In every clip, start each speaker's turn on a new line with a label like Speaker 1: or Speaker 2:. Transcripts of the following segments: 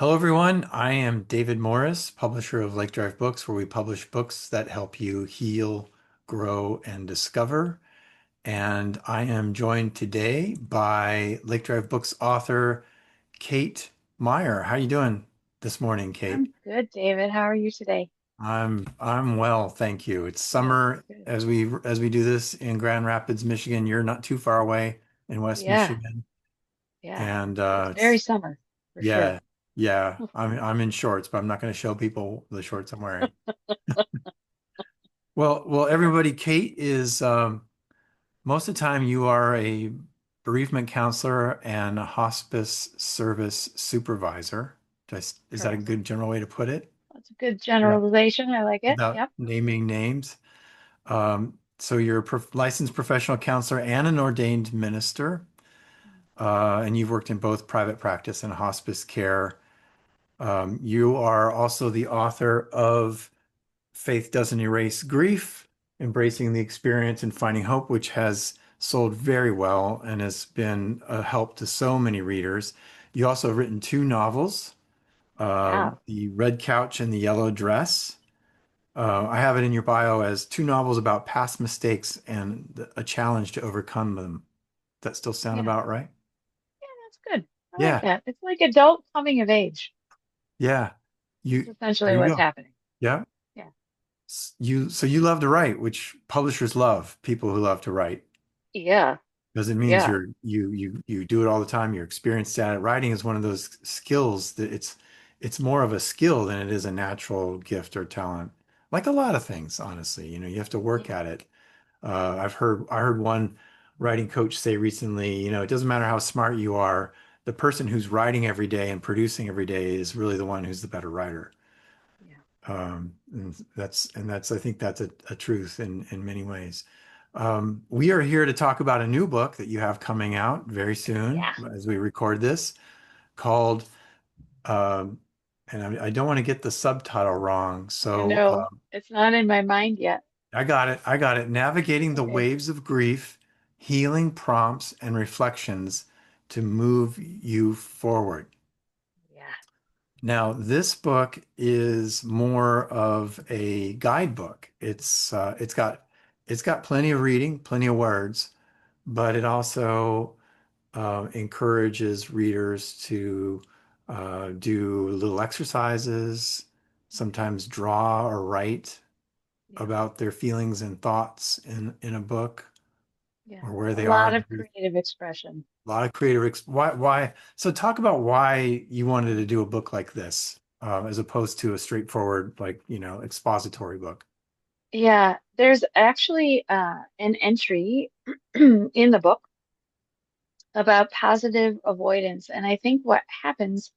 Speaker 1: Hello, everyone. I am David Morris, publisher of Lake Drive Books, where we publish books that help you heal, grow, and discover. And I am joined today by Lake Drive Books author Kate Meyer. How are you doing this morning, Kate?
Speaker 2: I'm good, David. How are you today?
Speaker 1: I'm well, thank you. It's
Speaker 2: Good,
Speaker 1: summer
Speaker 2: good.
Speaker 1: as we do this in Grand Rapids, Michigan. You're not too far away in West
Speaker 2: Yeah,
Speaker 1: Michigan,
Speaker 2: yeah.
Speaker 1: and
Speaker 2: It's very
Speaker 1: it's
Speaker 2: summer for sure.
Speaker 1: yeah, yeah. I'm in shorts, but I'm not going to show people the shorts I'm wearing. Well, everybody, Kate is most of the time you are a bereavement counselor and a hospice service supervisor. Is that a
Speaker 2: Correct.
Speaker 1: good general way to put it?
Speaker 2: That's a good
Speaker 1: Without,
Speaker 2: generalization. I like it.
Speaker 1: without
Speaker 2: Yep.
Speaker 1: naming names. So you're a licensed professional counselor and an ordained minister, and you've worked in both private practice and hospice care. You are also the author of Faith Doesn't Erase Grief, Embracing the Experience and Finding Hope, which has sold very well and has been a help to so many readers. You also have written two novels,
Speaker 2: Yeah.
Speaker 1: The Red Couch and the Yellow Dress. I have it in your bio as two novels about past mistakes and a challenge to overcome them. That still sound
Speaker 2: Yeah.
Speaker 1: about right?
Speaker 2: Yeah, that's good. I like
Speaker 1: Yeah,
Speaker 2: that. It's like adult coming of age.
Speaker 1: yeah.
Speaker 2: It's
Speaker 1: You
Speaker 2: essentially
Speaker 1: there you
Speaker 2: what's
Speaker 1: go.
Speaker 2: happening.
Speaker 1: Yeah.
Speaker 2: Yeah.
Speaker 1: You love to write, which publishers love, people who love to write.
Speaker 2: Yeah.
Speaker 1: Because it means
Speaker 2: Yeah.
Speaker 1: you do it all the time. You're experienced at it. Writing is one of those skills that it's more of a skill than it is a natural gift or talent. Like a lot of things, honestly. You have to work
Speaker 2: Yeah.
Speaker 1: at it. I heard one writing coach say recently, it doesn't matter how smart you are, the person who's writing every day and producing every day is really the one who's the better writer.
Speaker 2: Yeah.
Speaker 1: And I think that's a truth in many ways. We are here to talk about a new book that you have coming out very soon
Speaker 2: Yeah.
Speaker 1: as we record this called, um, and I don't want to get the subtitle wrong.
Speaker 2: I
Speaker 1: So
Speaker 2: know. It's not in my mind yet.
Speaker 1: I got it. I got it. Navigating the
Speaker 2: Okay.
Speaker 1: Waves of Grief, Healing Prompts and Reflections to Move You Forward.
Speaker 2: Yeah.
Speaker 1: Now, this book is more of a guidebook. It's got plenty of reading, plenty of words, but it also encourages readers to do little exercises, sometimes draw or write
Speaker 2: Yeah.
Speaker 1: about their feelings and thoughts in a book
Speaker 2: Yeah.
Speaker 1: or where
Speaker 2: A
Speaker 1: they are
Speaker 2: lot
Speaker 1: in
Speaker 2: of
Speaker 1: grief.
Speaker 2: creative expression.
Speaker 1: A lot of creative. Why? So talk about why you wanted to do a book like this, as opposed to a straightforward, like, expository book.
Speaker 2: Yeah, there's actually an entry in the book about positive avoidance. And I think what happens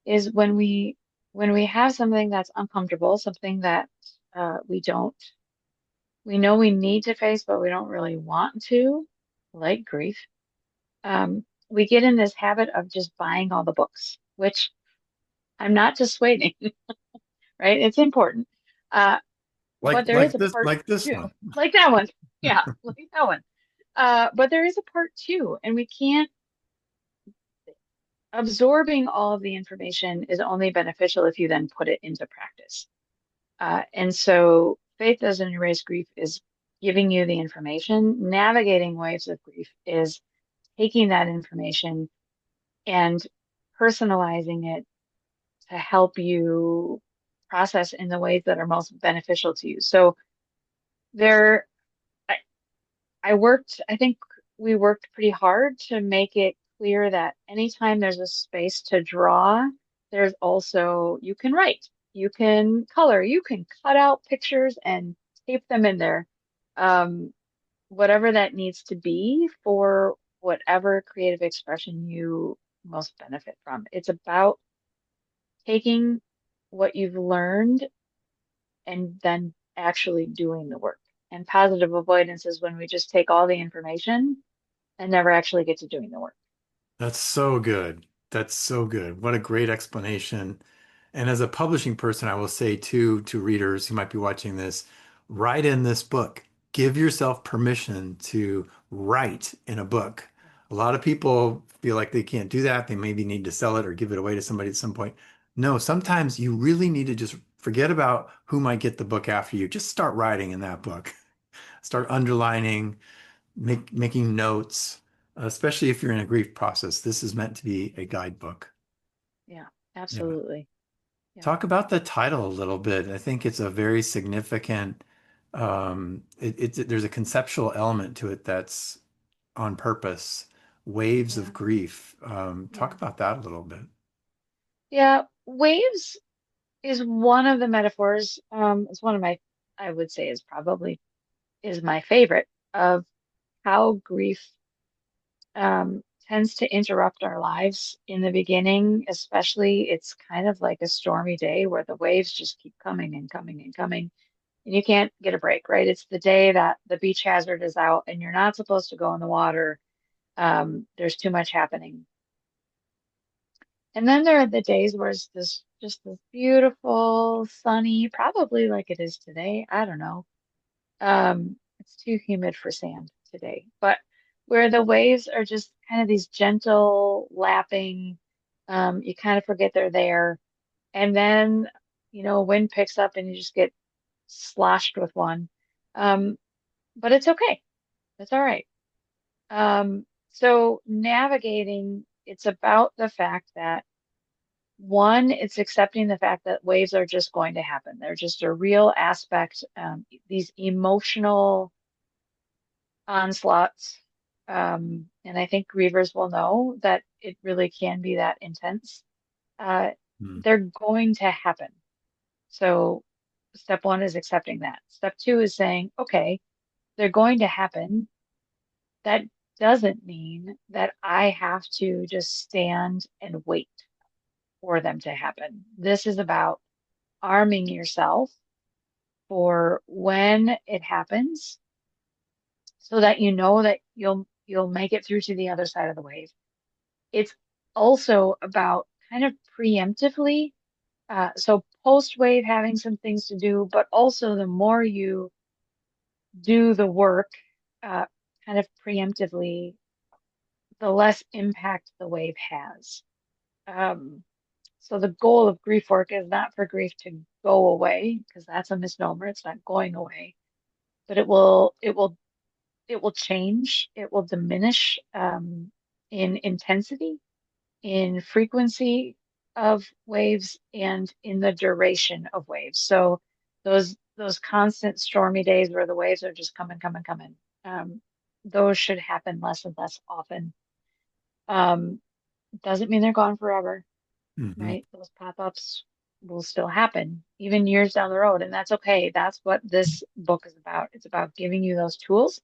Speaker 2: is when we have something that's uncomfortable, something that we don't we know we need to face, but we don't really want to, like grief, we get in this habit of just buying all the books, which I'm not dissuading, right? It's important. Uh, but
Speaker 1: Like
Speaker 2: there is
Speaker 1: like
Speaker 2: a
Speaker 1: this
Speaker 2: part
Speaker 1: like this
Speaker 2: two,
Speaker 1: one.
Speaker 2: like that one. Yeah, like that one. But there is a part two, and we can't absorbing all of the information is only beneficial if you then put it into practice. And so faith doesn't erase grief is giving you the information. Navigating waves of grief is taking that information and personalizing it to help you process in the ways that are most beneficial to you. So there, I, I think we worked pretty hard to make it clear that anytime there's a space to draw, there's also, you can write, you can color, you can cut out pictures and tape them in there. Um, Whatever that needs to be for whatever creative expression you most benefit from. It's about taking what you've learned and then actually doing the work. And positive avoidance is when we just take all the information and never actually get to doing the work.
Speaker 1: That's so good. That's so good. What a great explanation. And as a publishing person, I will say too to readers who might be watching this, write in this book. Give yourself permission to write in a book. A lot of people feel like they can't do that. They maybe need to sell it or give it away to somebody at some point. No, sometimes you really need to just forget about who might get the book after you. Just start writing in that book. Start underlining, making notes, especially if you're in a grief process. This is meant to be a guidebook.
Speaker 2: Yeah,
Speaker 1: Yeah.
Speaker 2: absolutely. Yeah,
Speaker 1: Talk about the title a little bit. I think it's a very significant, there's a conceptual element to it that's on purpose. Waves of
Speaker 2: yeah,
Speaker 1: grief. Talk
Speaker 2: yeah.
Speaker 1: about that a little bit.
Speaker 2: Yeah, waves is one of the metaphors. It's one of my, I would say is probably is my favorite of how grief tends to interrupt our lives in the beginning, especially it's kind of like a stormy day where the waves just keep coming and coming and coming, and you can't get a break, right? It's the day that the beach hazard is out and you're not supposed to go in the water. There's too much happening. And then there are the days where it's this just this beautiful, sunny, probably like it is today. I don't know. It's too humid for sand today, but where the waves are just kind of these gentle lapping, you kind of forget they're there. And then, wind picks up and you just get sloshed with one. Um, but it's okay. It's all right. So navigating, it's about the fact that one, it's accepting the fact that waves are just going to happen. They're just a real aspect, these emotional onslaughts. And I think grievers will know that it really can be that intense. Uh,
Speaker 1: Hmm.
Speaker 2: they're going to happen. So step one is accepting that. Step two is saying, okay, they're going to happen. That doesn't mean that I have to just stand and wait for them to happen. This is about arming yourself for when it happens so that you know that you'll make it through to the other side of the wave. It's also about kind of preemptively, so post wave having some things to do, but also the more you do the work, uh, kind of preemptively, the less impact the wave has. Um, so the goal of grief work is not for grief to go away, because that's a misnomer. It's not going away, but it will change. It will diminish in intensity, in frequency of waves, and in the duration of waves. So those constant stormy days where the waves are just coming, coming, coming, those should happen less and less often. Um, doesn't mean they're gone forever,
Speaker 1: Hmm.
Speaker 2: right? Those pop-ups will still happen even years down the road, and that's okay. That's what this book is about. It's about giving you those tools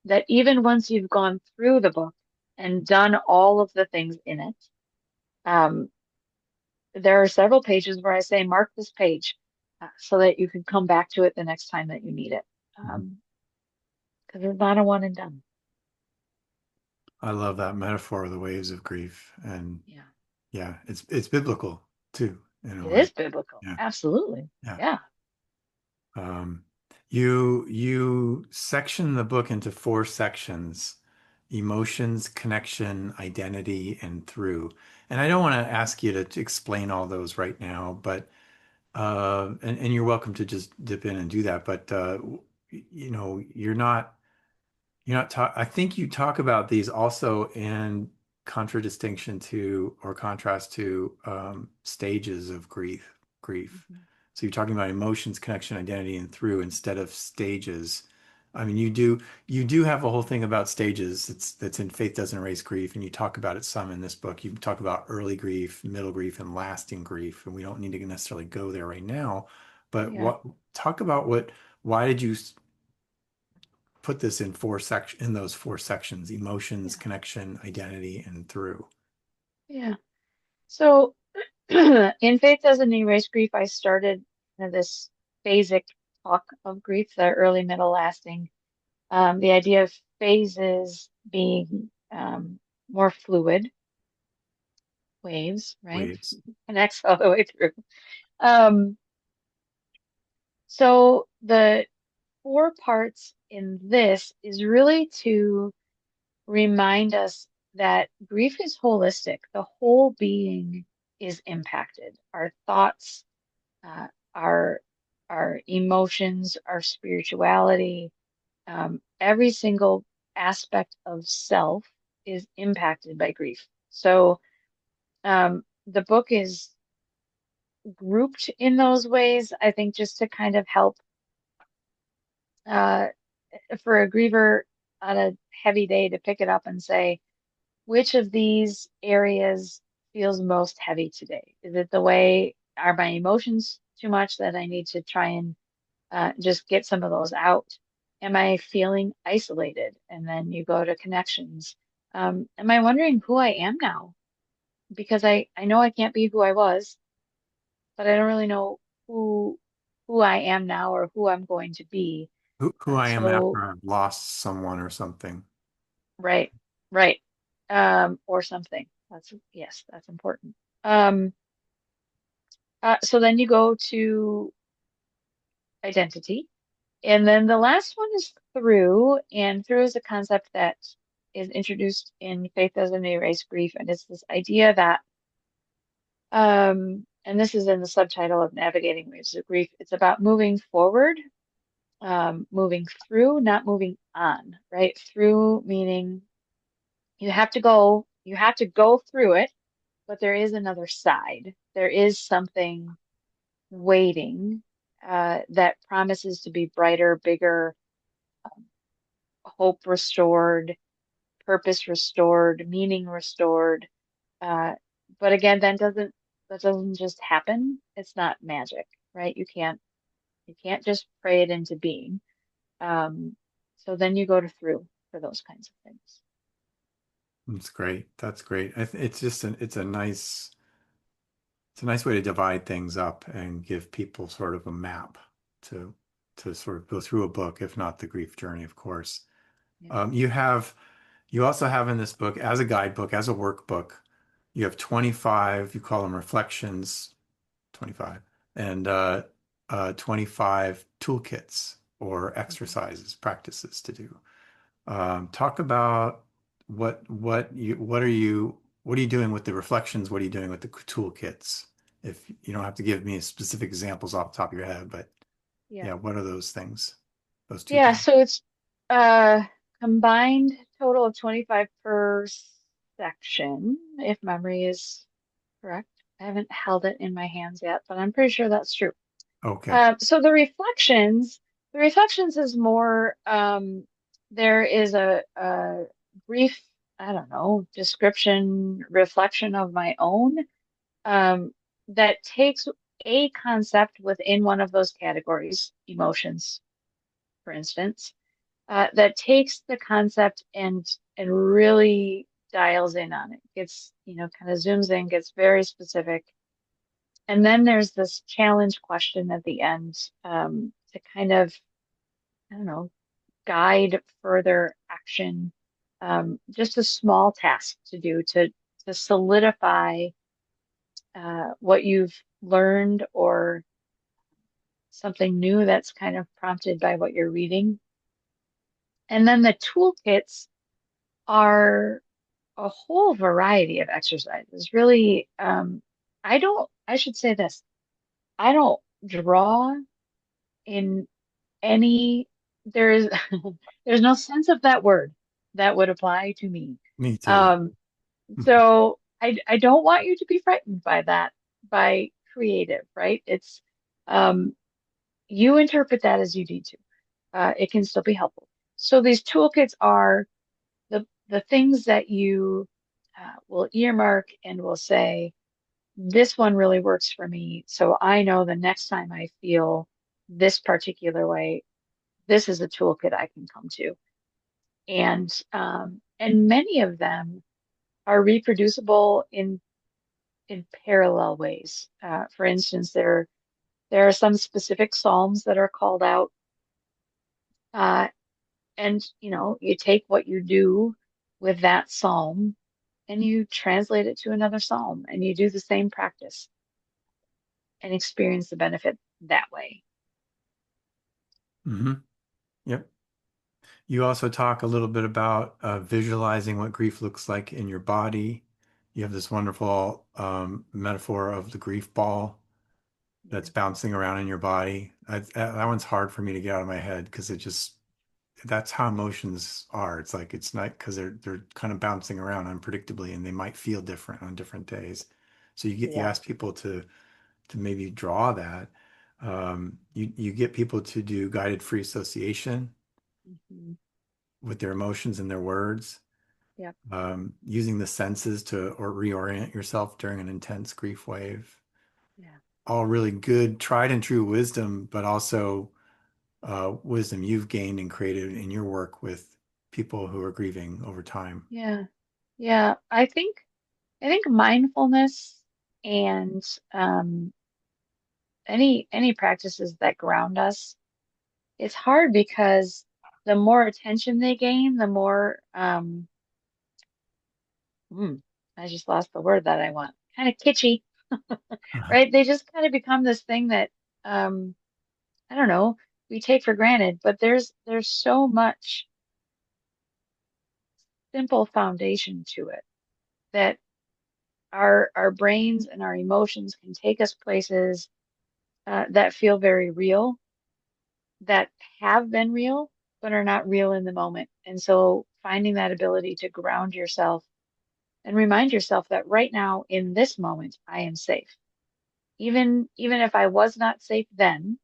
Speaker 2: that even once you've gone through the book and done all of the things in it, um, there are several pages where I say, mark this page so that you can come back to it the next time that you need it. Because it's not a one and done.
Speaker 1: I love that metaphor of the waves of grief. And
Speaker 2: Yeah,
Speaker 1: yeah, it's biblical too, in a
Speaker 2: it
Speaker 1: way.
Speaker 2: is biblical.
Speaker 1: Yeah.
Speaker 2: Absolutely.
Speaker 1: Yeah.
Speaker 2: Yeah.
Speaker 1: Um, you section the book into four sections: emotions, connection, identity, and through. And I don't want to ask you to explain all those right now, but and you're welcome to just dip in and do that. But you're not talk. I think you talk about these also in contradistinction to or contrast to stages of grief. Grief.
Speaker 2: Mhm.
Speaker 1: So you're talking about emotions, connection, identity, and through instead of stages. I mean, you do have a whole thing about stages. That's in Faith Doesn't Erase Grief, and you talk about it some in this book. You talk about early grief, middle grief, and lasting grief, and we don't need to necessarily go there right now. But
Speaker 2: Yeah.
Speaker 1: what talk about why did you put this in those four sections: emotions,
Speaker 2: Yeah.
Speaker 1: connection, identity, and through.
Speaker 2: Yeah. So in Faith Doesn't Erase Grief, I started kind of this phasic talk of grief, the early, middle, lasting. The idea of phases being more fluid waves, right?
Speaker 1: Waves.
Speaker 2: Connects all the way through. Um, so the four parts in this is really to remind us that grief is holistic. The whole being is impacted. Our thoughts, uh, our our emotions, our spirituality, every single aspect of self is impacted by grief. So the book is grouped in those ways, I think, just to kind of help uh, for a griever on a heavy day to pick it up and say, which of these areas feels most heavy today? Is it the way, are my emotions too much that I need to try and just get some of those out? Am I feeling isolated? And then you go to connections. Am I wondering who I am now? Because I know I can't be who I was, but I don't really know who who I am now or who I'm going to be.
Speaker 1: Who I am
Speaker 2: So
Speaker 1: after I've lost someone or something.
Speaker 2: right, right, or something. That's yes, that's important. Um, so then you go to identity, and then the last one is through, and through is a concept that is introduced in Faith Doesn't Erase Grief, and it's this idea that, and this is in the subtitle of Navigating Waves of Grief. It's about moving forward, moving through, not moving on, right? Through meaning you have to go through it, but there is another side. There is something waiting that promises to be brighter, bigger, hope restored, purpose restored, meaning restored. Uh, but again, that doesn't just happen. It's not magic, right? You can't just pray it into being. Um, so then you go to through for those kinds of things.
Speaker 1: That's great. That's great. It's just it's a nice way to divide things up and give people sort of a map to to sort of go through a book, if not the grief journey, of course.
Speaker 2: Yeah.
Speaker 1: You have you also have in this book as a guidebook, as a workbook, you have 25, you call them reflections, 25, and 25 toolkits or
Speaker 2: Mhm.
Speaker 1: exercises, practices to do. Talk about what are you doing with the reflections? What are you doing with the toolkits? If you don't have to give me specific examples off the top of your head, but
Speaker 2: Yeah.
Speaker 1: yeah, what are those things? Those two
Speaker 2: Yeah,
Speaker 1: things.
Speaker 2: so it's uh combined total of 25 per section, if memory is correct. I haven't held it in my hands yet, but I'm pretty sure that's true.
Speaker 1: Okay.
Speaker 2: So the reflections is more there is a brief, I don't know, description, reflection of my own um that takes a concept within one of those categories, emotions, for instance, that takes the concept and really dials in on it. Gets, kind of zooms in, gets very specific. And then there's this challenge question at the end to kind of, I don't know, guide further action. Just a small task to do to solidify what you've learned or something new that's kind of prompted by what you're reading. And then the toolkits are a whole variety of exercises. Really, I should say this, I don't draw in any, there is, there's no sense of that word that would apply to me.
Speaker 1: Me too.
Speaker 2: Um, so I don't want you to be frightened by that, by creative, right? Um, you interpret that as you need to. It can still be helpful. So these toolkits are the things that you will earmark and will say, this one really works for me. So I know the next time I feel this particular way, this is a toolkit I can come to. And many of them are reproducible in parallel ways. For instance, there are some specific psalms that are called out, uh, and you take what you do with that psalm and you translate it to another psalm and you do the same practice and experience the benefit that way.
Speaker 1: Hmm. Yep. You also talk a little bit about visualizing what grief looks like in your body You have this wonderful metaphor of the grief ball that's
Speaker 2: Yeah.
Speaker 1: bouncing around in your body. That one's hard for me to get out of my head because that's how emotions are. It's like it's not because they're kind of bouncing around unpredictably and they might feel different on different days. So you
Speaker 2: Yeah.
Speaker 1: ask people to maybe draw that. You get people to do guided free association
Speaker 2: Hmm.
Speaker 1: with their emotions and their words,
Speaker 2: Yep.
Speaker 1: using the senses to or reorient yourself during an intense grief wave.
Speaker 2: Yeah.
Speaker 1: All really good, tried and true wisdom, but also wisdom you've gained and created in your work with people who are grieving over time.
Speaker 2: Yeah. Yeah. I think mindfulness and any practices that ground us, it's hard because the more attention they gain, the more hmm, I just lost the word that I want. Kind of kitschy, right? They just kind of become this thing that um I don't know, we take for granted, but there's so much simple foundation to it that our brains and our emotions can take us places that feel very real, that have been real, but are not real in the moment. And so finding that ability to ground yourself and remind yourself that right now in this moment I am safe. Even if I was not safe then,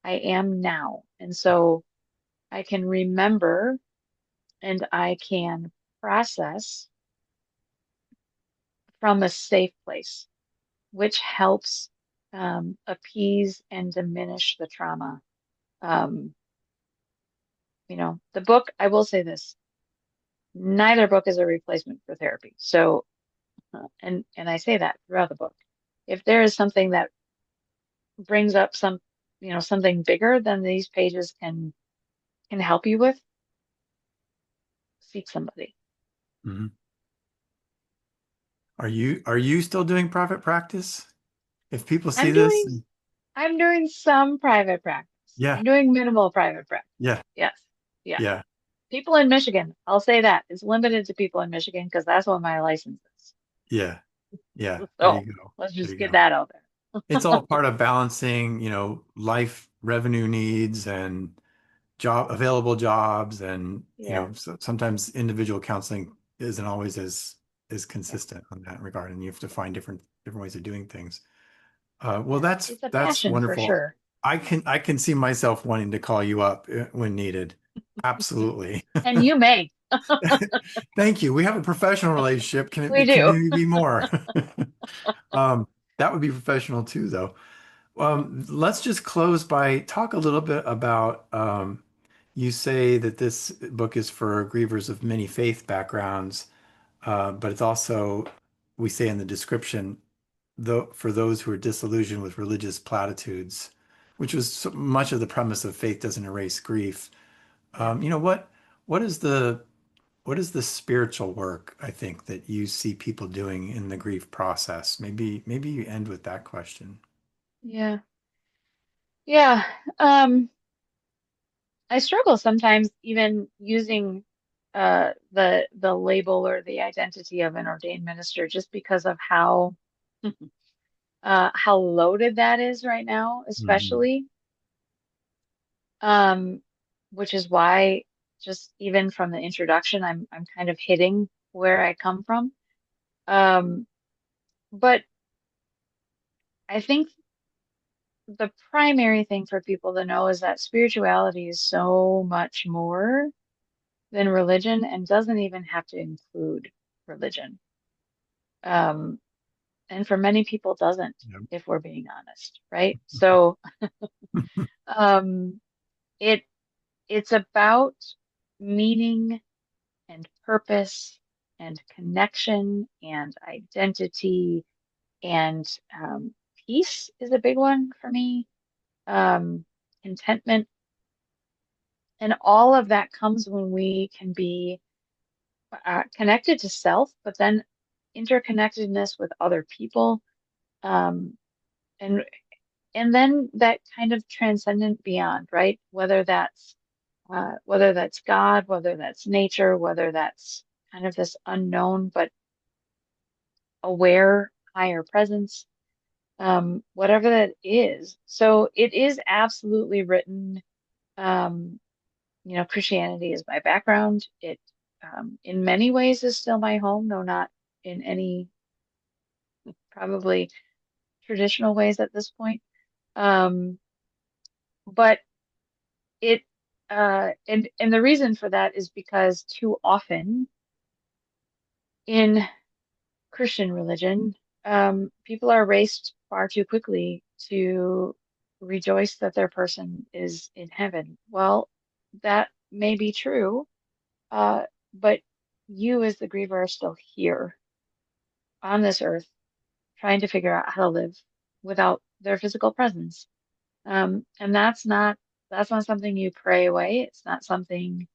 Speaker 2: I am now. And so I can remember and I can process from a safe place, which helps appease and diminish the trauma. Um, the book, I will say this, neither book is a replacement for therapy. So, and I say that throughout the book. If there is something that brings up something bigger than these pages can help you with, seek somebody.
Speaker 1: Mhm. Are you still doing private practice? If people see
Speaker 2: I'm
Speaker 1: this,
Speaker 2: doing I'm doing some private practice.
Speaker 1: yeah,
Speaker 2: I'm doing minimal private practice.
Speaker 1: yeah,
Speaker 2: Yes. Yeah.
Speaker 1: yeah,
Speaker 2: People in Michigan, I'll say that. It's limited to people in Michigan because that's what my license is.
Speaker 1: yeah, yeah. There
Speaker 2: So
Speaker 1: you go.
Speaker 2: let's
Speaker 1: There
Speaker 2: just
Speaker 1: you
Speaker 2: get
Speaker 1: go.
Speaker 2: that out
Speaker 1: It's
Speaker 2: there.
Speaker 1: all part of balancing, life revenue needs and job available jobs and
Speaker 2: Yeah.
Speaker 1: sometimes individual counseling isn't always as
Speaker 2: Yeah.
Speaker 1: consistent on that regard and you have to find different ways of doing things. Well,
Speaker 2: Yeah.
Speaker 1: that's
Speaker 2: It's a
Speaker 1: that's
Speaker 2: passion for
Speaker 1: wonderful.
Speaker 2: sure.
Speaker 1: I can see myself wanting to call you up when needed. Absolutely.
Speaker 2: And you may.
Speaker 1: Thank you. We have a professional relationship.
Speaker 2: We
Speaker 1: Can
Speaker 2: do.
Speaker 1: maybe be more? Um, that would be professional too, though. Let's just close by talk a little bit about you say that this book is for grievers of many faith backgrounds, but it's also, we say in the description, though, for those who are disillusioned with religious platitudes, which was much of the premise of Faith Doesn't Erase Grief.
Speaker 2: Yeah.
Speaker 1: Um, you know, what is the spiritual work, I think, that you see people doing in the grief process? Maybe you end with that question.
Speaker 2: Yeah. Yeah. Um, I struggle sometimes even using the label or the identity of an ordained minister just because of how loaded that is right now,
Speaker 1: Mhm.
Speaker 2: especially. Um, which is why just even from the introduction, I'm kind of hitting where I come from. Um, but I think the primary thing for people to know is that spirituality is so much more than religion and doesn't even have to include religion. Um, and for many people doesn't,
Speaker 1: Yep.
Speaker 2: if we're being honest, right? So um, it it's about meaning and purpose and connection and identity and peace is a big one for me. Um, Contentment and all of that comes when we can be connected to self, but then interconnectedness with other people, um, and and then that kind of transcendent beyond, right? Whether that's God, whether that's nature, whether that's kind of this unknown, but aware higher presence, whatever that is. So it is absolutely written. Um, Christianity is my background. It, in many ways, is still my home, though not in any probably traditional ways at this point. Um, but it, and the reason for that is because too often in Christian religion, people are raced far too quickly to rejoice that their person is in heaven. Well, that may be true, uh, but you as the griever are still here on this earth trying to figure out how to live without their physical presence. And that's not something you pray away. It's not something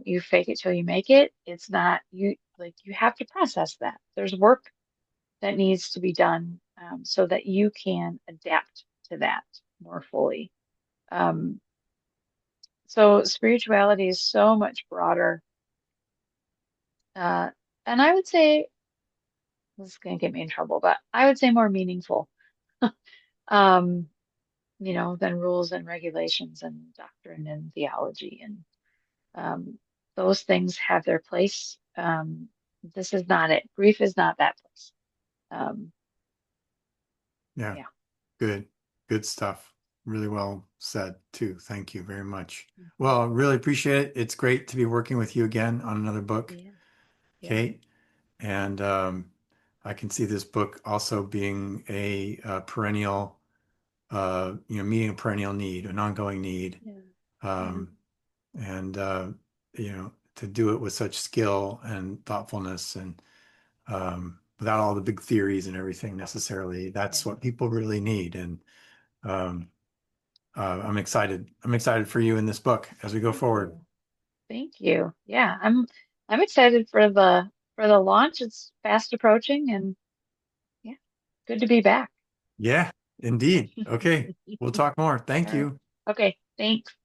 Speaker 2: you fake it till you make it. It's not you like you have to process that. There's work that needs to be done so that you can adapt to that more fully. Um, so spirituality is so much broader. Uh, and I would say this is going to get me in trouble, but I would say more meaningful, um, than rules and regulations and doctrine and theology. And those things have their place. This is not it. Grief is not that place. Um,
Speaker 1: Yeah,
Speaker 2: yeah.
Speaker 1: good. Good stuff. Really well said too. Thank you very much.
Speaker 2: Mhm.
Speaker 1: Well, really appreciate it. It's great to be working with you again on another book,
Speaker 2: Yeah. Yeah.
Speaker 1: Kate. And I can see this book also being a perennial, meeting a perennial need, an ongoing need.
Speaker 2: Yeah. Yeah.
Speaker 1: Um, and to do it with such skill and thoughtfulness and without all the big theories and everything necessarily.
Speaker 2: Yeah.
Speaker 1: That's what people really need. And um, I'm excited. I'm excited for you in this book as we go
Speaker 2: Thank
Speaker 1: forward.
Speaker 2: you. Thank you. Yeah, I'm excited for the launch. It's fast approaching and yeah, good to be back.
Speaker 1: Yeah, indeed. Okay, we'll talk more.
Speaker 2: All
Speaker 1: Thank
Speaker 2: right.
Speaker 1: you.
Speaker 2: Okay, thanks.